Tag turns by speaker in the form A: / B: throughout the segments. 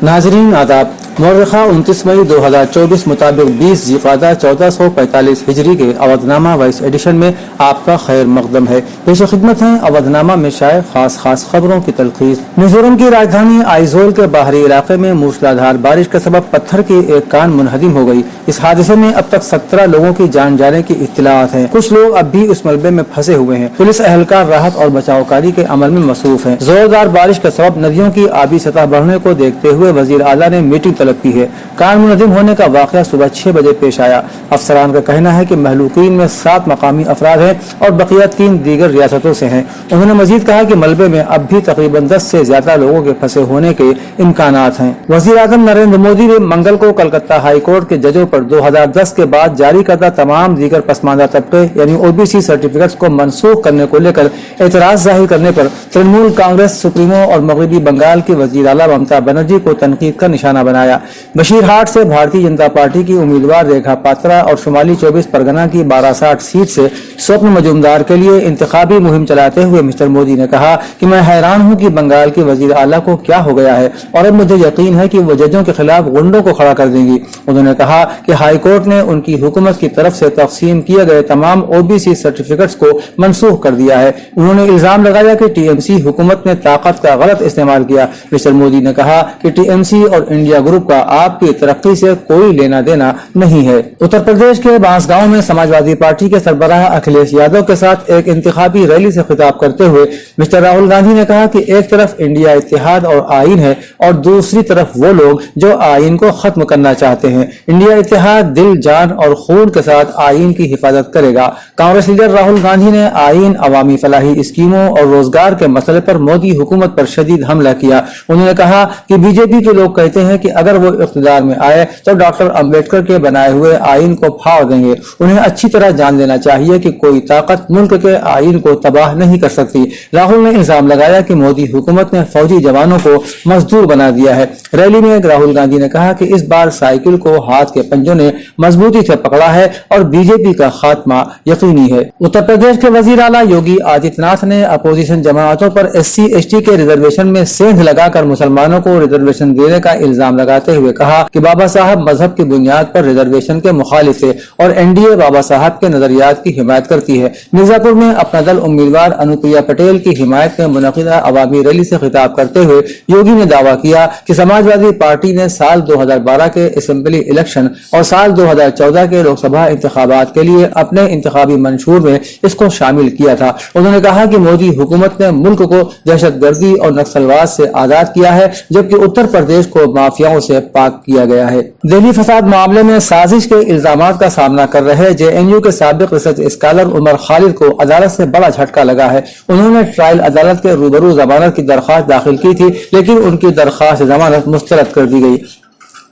A: नाजरीन आदाब। मौरखा 29 मई 2024 मुताबिक 20 ज़िक़ादा 1445 हिजरी के अवधनामा वॉइस एडिशन में आपका खैर मकदम है। पेश खिदमत है अवधनामा में शाये खास खबरों की तलखीस। मिजोरम की राजधानी आइजोल के बाहरी इलाके में मूसलाधार बारिश के सबब पत्थर की एक कान मुनहदिम हो गई। इस हादसे में अब तक 17 लोगों की जान जाने की इत्तलात है। कुछ लोग अब भी उस मलबे में फंसे हुए हैं। पुलिस एहलकार राहत और बचाव कार्य के अमल में मसरूफ है। जोरदार बारिश के सबब नदियों की आबी सतह बढ़ने को देखते हुए वजीर आला ने मीटिंग तलब की है। कान मुनहदिम होने का वाक़या सुबह 6 बजे पेश आया। अफसरान का कहना है कि महलूकीन में 7 मकामी अफराद हैं और बकिया 3 दीगर रियासतों से हैं। उन्होंने मजीद कहा कि मलबे में अब भी तकरीबन 10 से ज्यादा लोगों के फंसे होने के इम्कानात हैं। वज़ीर आज़म नरेंद्र मोदी ने मंगल को कलकत्ता हाई कोर्ट के जजों पर 2010 के बाद जारी करदा तमाम दीगर पसमानदा तबके यानी OBC सर्टिफिकेट्स को मनसूख करने को लेकर एतराज जाहिर करने पर तृणमूल कांग्रेस सुप्रीमो और मगरबी बंगाल की वज़ीर आला ममता बनर्जी को तनकीद का निशाना बनाया। बशीरहाट से भारतीय जनता पार्टी की उम्मीदवार रेखा पात्रा और शुमाली 24 परगना की 1260 सीट से स्वप्न मजूमदार के लिए इंतखाबी मुहिम चलाते हुए मिस्टर मोदी ने कहा कि मैं हैरान हूं कि बंगाल की वजीर आला को क्या हो गया है और अब मुझे यकीन है कि वो जजों के खिलाफ गुंडों को खड़ा कर देंगी। उन्होंने कहा कि हाई कोर्ट ने उनकी हुकूमत की तरफ से तकसीम किए गए तमाम OBC सर्टिफिकेट्स को मनसूख कर दिया है। उन्होंने इल्जाम लगाया कि TMC हुकूमत ने ताकत का गलत इस्तेमाल किया। मिस्टर मोदी ने कहा कि TMC और इंडिया ग्रुप का आपकी तरक्की से कोई लेना देना नहीं है। उत्तर प्रदेश के बांसगांव में समाजवादी पार्टी के सरबराह अखिलेश यादव के साथ एक इंतखाबी रैली से खिताब करते हुए मिस्टर राहुल गांधी ने कहा कि एक तरफ इंडिया इत्तेहाद और आइन है और दूसरी तरफ वो लोग जो आइन को खत्म करना चाहते हैं। इंडिया इत्तेहाद दिल, जान और खून के साथ आइन की हिफाजत करेगा। कांग्रेस लीडर राहुल गांधी ने आइन, अवामी फलाही स्कीमों और रोजगार के मसले पर मोदी हुकूमत पर शदीद हमला किया। उन्होंने कहा कि बीजेपी के लोग कहते हैं कि अगर वो इख्तिदार में आए तो डॉक्टर अंबेडकर के बनाए हुए आइन को फाड़ देंगे। उन्हें अच्छी तरह जान लेना चाहिए कि कोई ताकत मुल्क के आइन को तबाह नहीं कर सकती। राहुल ने इल्जाम लगाया कि मोदी हुकूमत ने फौजी जवानों को मजदूर बना दिया है। रैली में राहुल गांधी ने कहा कि इस बार साइकिल को हाथ के पंजों ने मजबूती से पकड़ा है और बीजेपी का खात्मा यकीनी है। उत्तर प्रदेश के वजीर आला योगी आदित्यनाथ ने अपोजिशन जमातों पर SC/ST के रिजर्वेशन में सेंध लगाकर मुसलमानों को रिजर्वेशन देने का इल्जाम लगाते हुए कहा कि बाबा साहब मजहब की बुनियाद पर रिजर्वेशन के मुखालिफ है और NDA बाबा साहब के नजरियात की हिमायत करती है। मिर्जापुर में अपना दल उम्मीदवार अनुप्रिया पटेल की हिमायत में मुनक़िदा अवामी रैली से खिताब करते हुए योगी ने दावा किया कि समाजवादी पार्टी ने साल 2012 के असेंबली इलेक्शन और साल 2014 के लोकसभा इंतखाबात के लिए अपने इंतखाबी मंशूर में इसको शामिल किया था। उन्होंने कहा कि मोदी हुकूमत ने मुल्क को दहशतगर्दी और नक्सलवाद से आजाद किया है जबकि उत्तर प्रदेश को माफियाओं से पाक किया गया है। दिल्ली फसाद मामले में साजिश के इल्जामात का सामना कर रहे JNU के साबिक रिसर्च स्कॉलर उमर खालिद को अदालत से बड़ा झटका लगा है। उन्होंने ट्रायल अदालत के रूबरू जमानत की दरख्वास्त दाखिल की थी लेकिन उनकी दरख्वास्त जमानत मुस्तरद कर दी गई।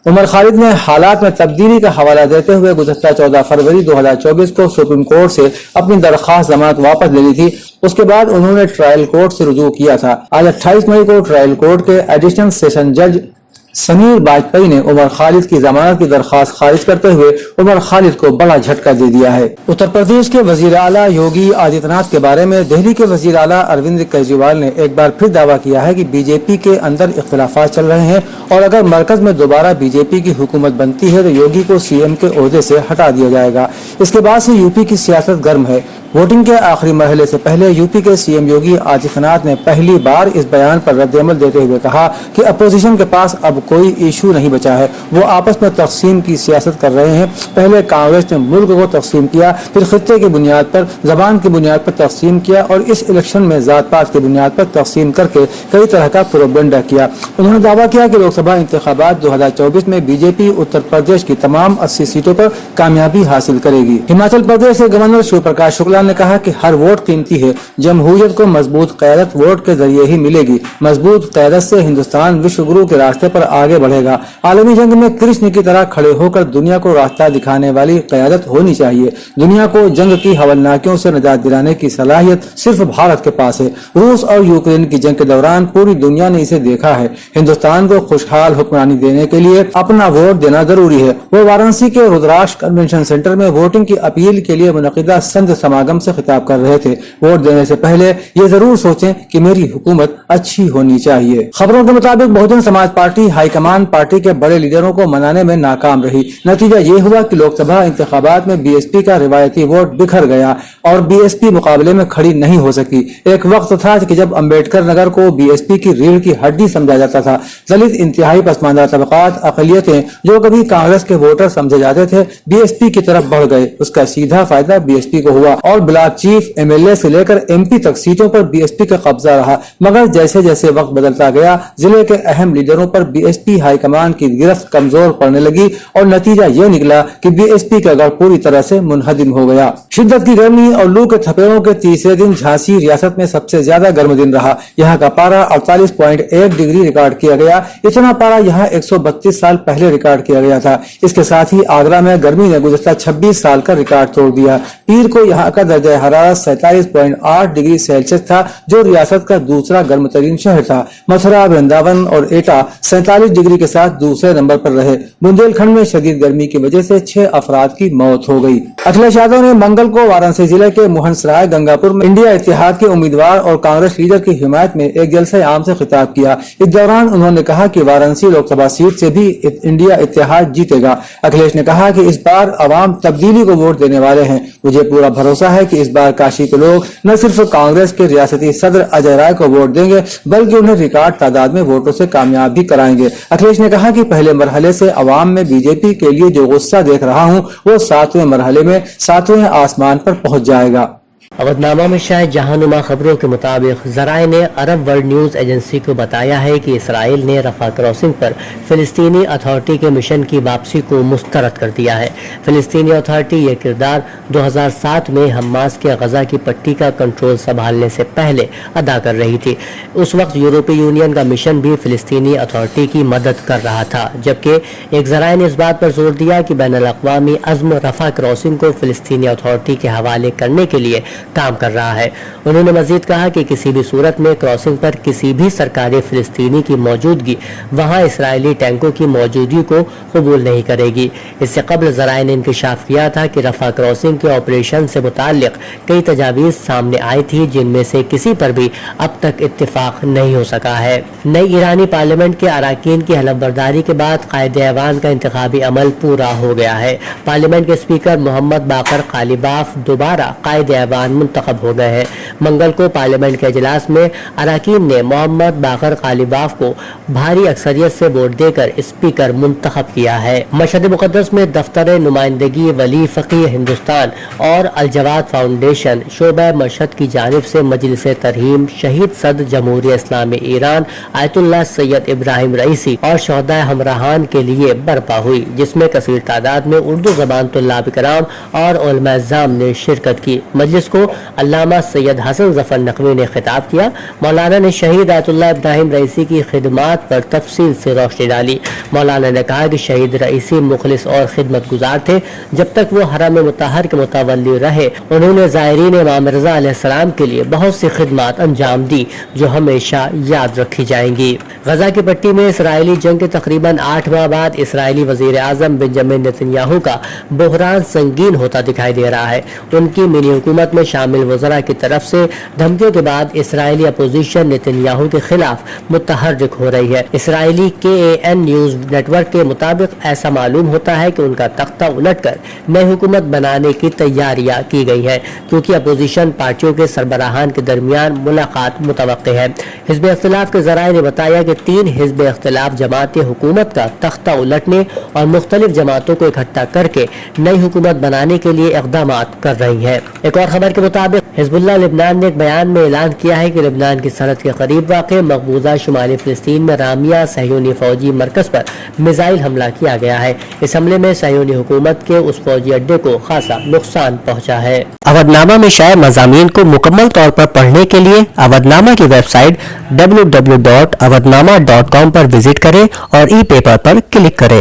A: उमर खालिद ने हालात में तब्दीली का हवाला देते हुए गुज़श्ता 14 फरवरी 2024 को सुप्रीम कोर्ट से अपनी दरख्वास्त जमानत वापस ले ली थी। उसके बाद उन्होंने ट्रायल कोर्ट से रुजू किया था। आज 28 मई को ट्रायल कोर्ट के एडिशनल सेशन जज समीर बाजपेयी ने उमर खालिद की जमानत की दरख्वास्त खारिज करते हुए उमर खालिद को बड़ा झटका दे दिया है। उत्तर प्रदेश के वजीर आला योगी आदित्यनाथ के बारे में दिल्ली के वजीर आला अरविंद केजरीवाल ने एक बार फिर दावा किया है कि बीजेपी के अंदर इख्तिलाफात चल रहे हैं और अगर मरकज में दोबारा बीजेपी की हुकूमत बनती है तो योगी को CM के ओहदे से हटा दिया जाएगा। इसके बाद से यूपी की सियासत गर्म है। वोटिंग के आखिरी मरहले से पहले यूपी के CM योगी आदित्यनाथ ने पहली बार इस बयान पर रद्द-ए-अमल देते हुए कहा कि अपोजिशन के पास अब कोई इशू नहीं बचा है, वो आपस में तकसीम की सियासत कर रहे हैं। पहले कांग्रेस ने मुल्क को तकसीम किया, फिर खित्ते की बुनियाद पर, जबान की बुनियाद पर तकसीम किया और इस इलेक्शन में जात पात की बुनियाद पर तकसीम करके कई तरह का प्रोपेगेंडा किया। उन्होंने दावा किया कि लोकसभा इंतखाबात 2024 में बीजेपी उत्तर प्रदेश की तमाम 80 सीटों पर कामयाबी हासिल करेगी। हिमाचल प्रदेश के गवर्नर शिव प्रकाश शुक्ला ने कहा कि हर वोट कीमती है। जमहूरियत को मजबूत क़यादत वोट के जरिए ही मिलेगी। मजबूत क़यादत से हिंदुस्तान विश्व गुरु के रास्ते पर आगे बढ़ेगा। आलमी जंग में कृष्ण की तरह खड़े होकर दुनिया को रास्ता दिखाने वाली क़यादत होनी चाहिए। दुनिया को जंग की हवलनाकियों से निजात दिलाने की सलाहियत सिर्फ भारत के पास है। रूस और यूक्रेन की जंग के दौरान पूरी दुनिया ने इसे देखा है। हिंदुस्तान को खुशहाल हुक्मरानी देने के लिए अपना वोट देना जरूरी है। वो वाराणसी के रुद्राक्ष कन्वेंशन सेंटर में वोटिंग की अपील के लिए मुनक़िदा संत समागम से खिताब कर रहे थे। वोट देने से पहले ये जरूर सोचें कि मेरी हुकूमत अच्छी होनी चाहिए। खबरों के मुताबिक Bahujan Samaj party high command party के बड़े लीडरों को मनाने में नाकाम रही। नतीजा ये हुआ कि लोकसभा इंतखाबात में बीएसपी का रिवायती वोट बिखर गया और बीएसपी मुकाबले में खड़ी नहीं हो सकी। एक वक्त था कि जब अम्बेडकर नगर को बीएसपी की रीढ़ की हड्डी समझा जाता था। दलित, इंतहाई पसमानदा तबकात, अकलियतें जो कभी कांग्रेस के वोटर समझे जाते थे, बीएसपी की तरफ बढ़ गए। उसका सीधा फायदा बीएसपी को हुआ और ब्लॉक चीफ, एमएलए से लेकर एमपी तक सीटों पर बीएसपी का कब्जा रहा। मगर जैसे जैसे वक्त बदलता गया, जिले के अहम लीडरों पर बीएसपी हाईकमान की गिरफ्त कमजोर पड़ने लगी और नतीजा ये निकला कि बीएसपी का गढ़ पूरी तरह से मुनहदिम हो गया। शिद्दत की गर्मी और लू के थपेड़ों के तीसरे दिन झांसी रियासत में सबसे ज्यादा गर्म दिन रहा। यहाँ का पारा 48.1 डिग्री रिकॉर्ड किया गया। इतना पारा यहाँ 132 साल पहले रिकॉर्ड किया गया था। इसके साथ ही आगरा में गर्मी ने गुज़श्ता 26 साल का रिकॉर्ड तोड़ दिया। पीर को यहाँ का दर्जा हरारत 47.8 डिग्री सेल्सियस था, जो रियासत का दूसरा गर्म तरीन शहर था। मथुरा, वृंदावन और एटा 47 डिग्री के साथ दूसरे नंबर पर रहे। बुंदेलखंड में शदीद गर्मी की वजह से 6 अफराद की मौत हो गई। अखिलेश यादव ने मंगल को वाराणसी जिले के मुहनसराय गंगापुर में इंडिया इत्तेहाद के उम्मीदवार और कांग्रेस लीडर की हिमायत में एक जलसे आम से खिताब किया। इस दौरान उन्होंने कहा कि वाराणसी लोकसभा सीट से भी इंडिया इत्तेहाद जीतेगा। अखिलेश ने कहा कि इस बार अवाम तब्दीली को वोट देने वाले हैं। मुझे पूरा भरोसा है कि इस बार काशी के लोग न सिर्फ कांग्रेस के रियासती सदर अजय राय को वोट देंगे, बल्कि उन्हें रिकॉर्ड तादाद में वोटों से कामयाब भी कराएंगे। अखिलेश ने कहा कि पहले मरहले से अवाम में बीजेपी के लिए जो गुस्सा देख रहा हूं, वो 7वें मरहले में 7वें आसमान पर पहुंच जाएगा।
B: अवधनामा में शायद जहानुमा खबरों के मुताबिक ज़राए ने अरब वर्ल्ड न्यूज़ एजेंसी को बताया है कि इसराइल ने रफा क्रॉसिंग पर फ़िलिस्तीनी अथॉरिटी के मिशन की वापसी को मुस्तरद कर दिया है। फ़िलिस्तीनी अथॉरिटी ये किरदार 2007 में हमास के गजा की पट्टी का कंट्रोल संभालने से पहले अदा कर रही थी। उस वक्त यूरोपीय यूनियन का मिशन भी फ़िलिस्तीनी अथॉरिटी की मदद कर रहा था, जबकि एक ज़राए ने इस बात पर जोर दिया कि बैनुल-अक़वामी अज़्म रफा क्रॉसिंग को फ़िलिस्तीनी अथॉरिटी के हवाले करने के लिए काम कर रहा है। उन्होंने मजीद कहा कि किसी भी सूरत में क्रॉसिंग पर किसी भी सरकारी फिलिस्तीनी की मौजूदगी वहां इसराइली टैंकों की मौजूदगी को कबूल नहीं करेगी। इससे कबल ज़राए ने इंकशाफ किया था कि रफा क्रॉसिंग के ऑपरेशन से मुताल्लिक कई तजावीज़ सामने आई थी, जिनमें से किसी पर भी अब तक इत्तेफाक नहीं हो सका है। नई ईरानी पार्लियामेंट के अरकान की हलफबरदारी के बाद कायदे ऐवान का इंतखाबी अमल पूरा हो गया है। पार्लियामेंट के स्पीकर मोहम्मद बाकर कालिबाफ दोबारा कायदे ऐवान मुंतखब हो गए हैं। मंगल को पार्लियामेंट के इजलास में अरकान ने मोहम्मद बाकर कालिबाफ को भारी अक्सरियत से वोट देकर स्पीकर मुंतखब किया है। मशहद मुक़द्दस में दफ्तर नुमाइंदगी वली फ़क़ीह हिंदुस्तान और अल जवाद फाउंडेशन शोबा मशहद की जानिब से मजलिस तरहीम शहीद सदर जमहूरियत इस्लामी ईरान आयतुल्लाह सैयद इब्राहिम रईसी और शोहदा हमराहान के लिए बर्पा हुई, जिसमें कसीर तादाद में उर्दू ज़बान तुल्लाब कराम और उलमा-ए-इज़्ज़ाम ने शिरकत की। मजलिस को अल्लामा सैयद हसन ज़फ़र नकवी ने खिताब किया। मौलाना ने शहीद आयतुल्लाह इब्राहिम रईसी की खिदमात पर तफसील से रोशनी डाली। मौलाना ने कहा कि शहीद रईसी मुखलिस और खिदमत गुजार थे। जब तक वो हरम मुतहर के मुतवल्ली रहे, उन्होंने ज़ायरीन इमाम रज़ा अलैहिस्सलाम के लिए बहुत सी खिदमात अंजाम दी, जो हमेशा याद रखी जाएंगी। गजा की पट्टी में इसराइली जंग के तकरीबन 8 माह बाद इसराइली वज़ीर आज़म बेंजामिन नेतन्याहू का बहरान संगीन होता दिखाई दे रहा है। उनकी मिनी हुकूमत में शामिल वज़रा की तरफ से धमकियों के बाद इसराइली अपोजिशन नेतन्याहू के खिलाफ मुतहर्रिक हो रही है। इसराइली KAN न्यूज़ नेटवर्क के मुताबिक ऐसा मालूम होता है कि उनका तख्ता उलटकर नई हुकूमत बनाने की तैयारियां की गई है, क्योंकि अपोजिशन पार्टियों के सरबराहान के दरमियान मुलाकात मुतवक्के है। हिज़्ब इख्तिलाफ के ज़राए ने बताया कि 3 हिज़्ब इख्तिलाफ जमातें हुकूमत का तख्ता उलटने और मुख्तलिफ जमातों को इकट्ठा करके नई हुकूमत बनाने के लिए इक़दामात कर रही है। एक और खबर के मुताबिक हिज़्बुल्लाह लिबनान ने एक बयान में ऐलान किया है कि लिबनान की सरहद के करीब वाक़े मकबूजा शुमाली फ़िलिस्तीन में रामिया सहयूनी फौजी मरकज़ पर मिसाइल हमला किया गया है। इस हमले में सहयूनी हुकूमत के उस फौजी अड्डे को खासा नुकसान पहुँचा है। अवधनामा में शाये मज़ामीन को मुकम्मल तौर पर पढ़ने के लिए अवधनामा की वेबसाइट www.awadnama.com पर विजिट करें और ई पेपर पर क्लिक करें।